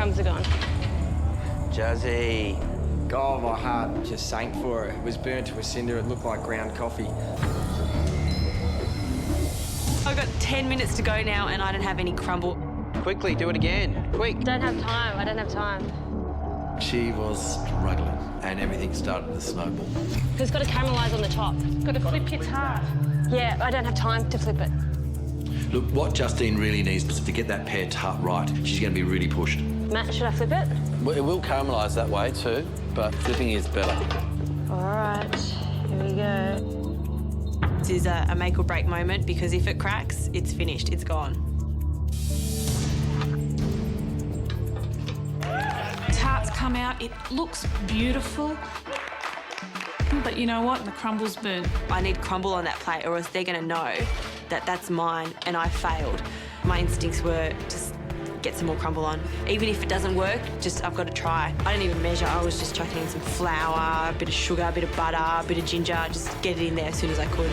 crumbs are gone. Jazzy. God, my heart just sank for it. It was burnt to a cinder. It looked like ground coffee. I've got 10 minutes to go now and I don't have any crumble. Quickly, do it again. Quick. Don't have time. I don't have time. She was struggling and everything started to snowball. Who's got to caramelise on the top? Got to flip your tart. Yeah, I don't have time to flip it. Look, what Justine really needs is to get that pear tart right. She's going to be really pushed. Matt, should I flip it? Well, it will caramelise that way too, but flipping is better. All right, here we go. This is a make or break moment because if it cracks, it's finished, it's gone. Tarts come out, it looks beautiful. But you know what? The crumble's burnt. I need crumble on that plate or else they're going to know that that's mine and I failed. My instincts were just get some more crumble on. Even if it doesn't work, just I've got to try. I didn't even measure. I was just chucking in some flour, a bit of sugar, a bit of butter, a bit of ginger, just get it in there as soon as I could.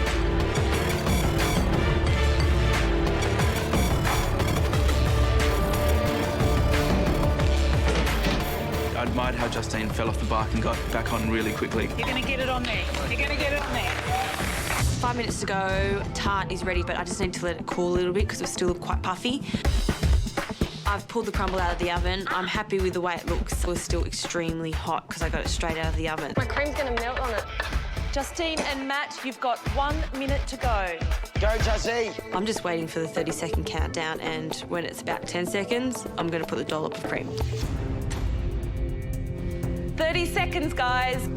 I admired how Justine fell off the bike and got back on really quickly. You're going to get it on there. You're going to get it on there. 5 minutes to go. Tart is ready, but I just need to let it cool a little bit because it's still quite puffy. I've pulled the crumble out of the oven. I'm happy with the way it looks. It was still extremely hot because I got it straight out of the oven. My cream's going to melt on it. Justine and Matt, you've got 1 minute to go. Go, Jazzy. I'm just waiting for the 30-second countdown, and when it's about 10 seconds, I'm going to put the dollop of cream. 30 seconds, guys.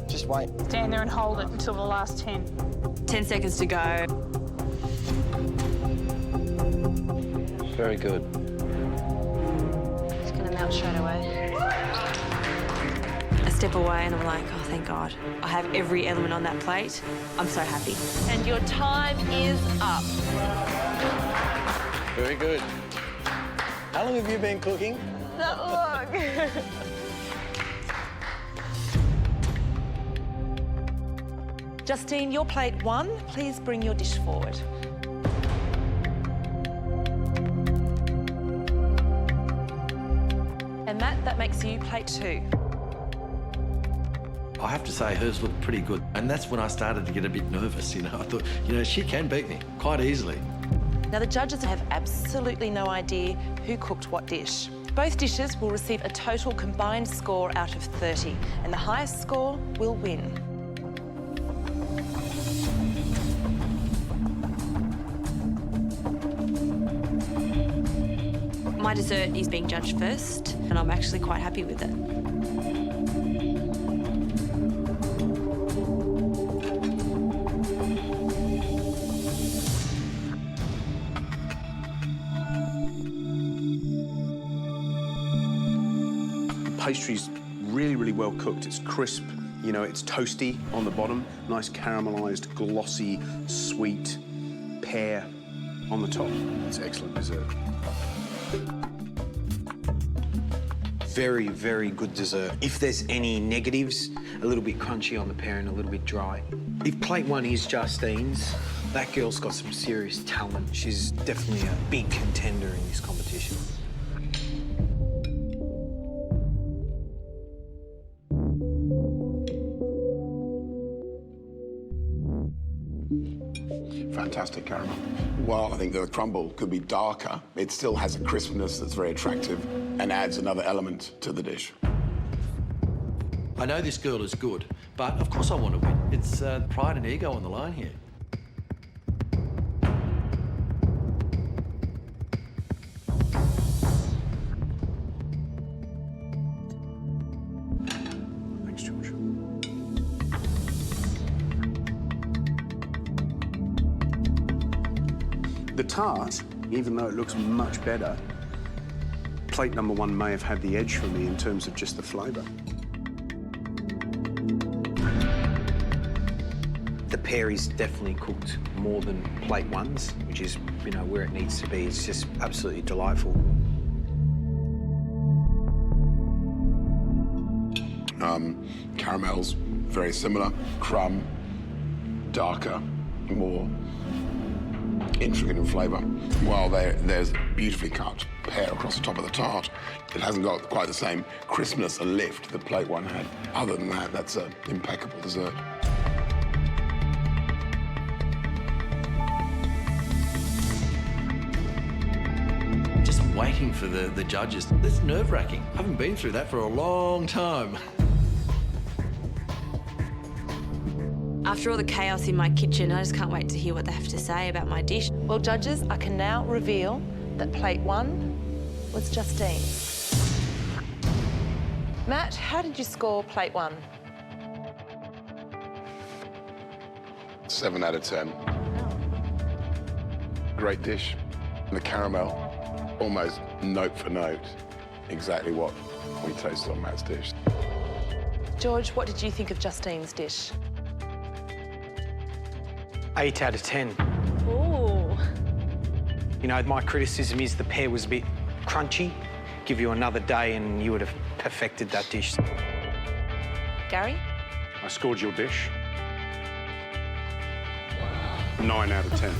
Just wait. Stand there and hold it until the last 10. 10 seconds to go. Very good. It's going to melt straight away. I step away and I'm like, oh, thank God. I have every element on that plate. I'm so happy. And your time is up. Very good. How long have you been cooking? Not long. Justine, your plate 1. Please bring your dish forward. And Matt, that makes you plate 2. I have to say, hers looked pretty good. And that's when I started to get a bit nervous, you know. I thought, you know, she can beat me quite easily. Now, the judges have absolutely no idea who cooked what dish. Both dishes will receive a total combined score out of 30, and the highest score will win. My dessert is being judged first, and I'm actually quite happy with it. Pastry's really, really well cooked. It's crisp, you know, it's toasty on the bottom. Nice caramelised, glossy, sweet pear on the top. It's excellent dessert. Very, very good dessert. If there's any negatives, a little bit crunchy on the pear and a little bit dry. If plate 1 is Justine's, that girl's got some serious talent. She's definitely a big contender in this competition. Fantastic caramel. While I think the crumble could be darker, it still has a crispness that's very attractive and adds another element to the dish. I know this girl is good, but of course I want to win. It's pride and ego on the line here. Thanks, George. The tart, even though it looks much better, plate number 1 may have had the edge for me in terms of just the flavour. The pear is definitely cooked more than plate 1's, which is, you know, where it needs to be. It's just absolutely delightful. Caramel's very similar. Crumb, darker, more intricate in flavour. While there's beautifully cut pear across the top of the tart, it hasn't got quite the same crispness and lift that plate one had. Other than that, that's an impeccable dessert. Just waiting for the judges. That's nerve-wracking. I haven't been through that for a long time. After all the chaos in my kitchen, I just can't wait to hear what they have to say about my dish. Well, judges, I can now reveal that plate one was Justine's. Matt, how did you score plate one? 7 out of 10. Great dish. The caramel, almost note for note, exactly what we tasted on Matt's dish. George, what did you think of Justine's dish? 8 out of 10. Ooh. You know, my criticism is the pear was a bit crunchy. Give you another day and you would have perfected that dish. Gary? I scored your dish. 9 out of 10.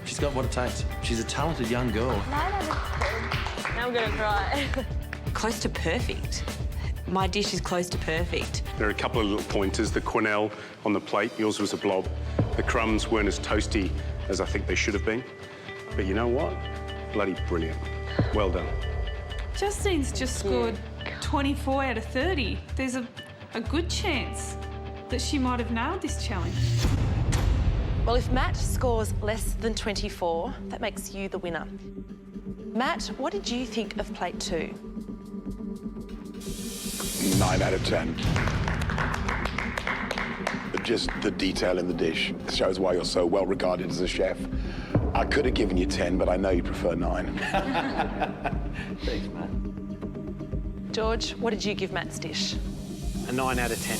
She's got what it takes. She's a talented young girl. 9 out of 10. Now I'm gonna cry. Close to perfect. My dish is close to perfect. There are a couple of little pointers. The quenelle on the plate, yours was a blob. The crumbs weren't as toasty as I think they should have been. But you know what? Bloody brilliant. Well done. Justine's just scored 24 out of 30. There's a good chance that she might have nailed this challenge. Well, if Matt scores less than 24, that makes you the winner. Matt, what did you think of plate two? 9 out of 10. Just the detail in the dish shows why you're so well regarded as a chef. I could have given you 10, but I know you prefer 9. Thanks, Matt. George, what did you give Matt's dish? A 9 out of 10.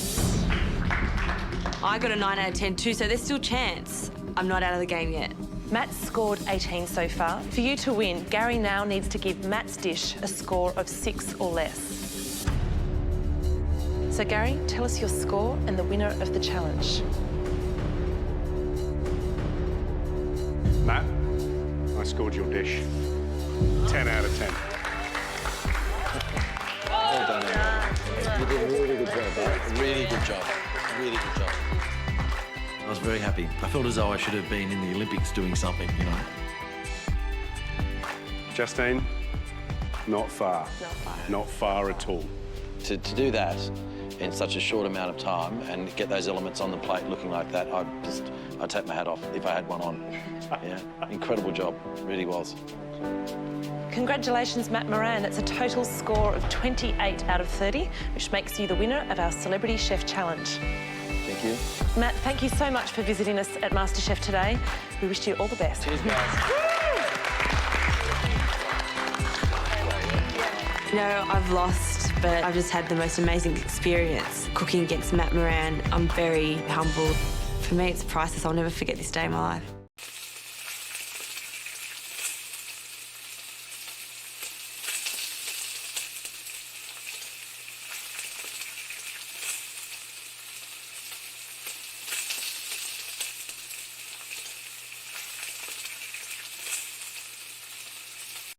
I got a 9 out of 10 too, so there's still chance. I'm not out of the game yet. Matt's scored 18 so far. For you to win, Gary now needs to give Matt's dish a score of 6 or less. So, Gary, tell us your score and the winner of the challenge. Matt, I scored your dish. 10 out of 10. Well done, Emma. You did a really good job, mate. Really good job. Really good job. I was very happy. I felt as though I should have been in the Olympics doing something, you know. Justine, not far. Not far. Not far at all. To do that in such a short amount of time and get those elements on the plate looking like that, I'd take my hat off if I had one on. Yeah, incredible job, really was. Congratulations, Matt Moran. That's a total score of 28 out of 30, which makes you the winner of our Celebrity Chef Challenge. Thank you. Matt, thank you so much for visiting us at MasterChef today. We wish you all the best. Cheers, guys. You know, I've lost, but I've just had the most amazing experience cooking against Matt Moran. I'm very humbled. For me, it's priceless. I'll never forget this day in my life.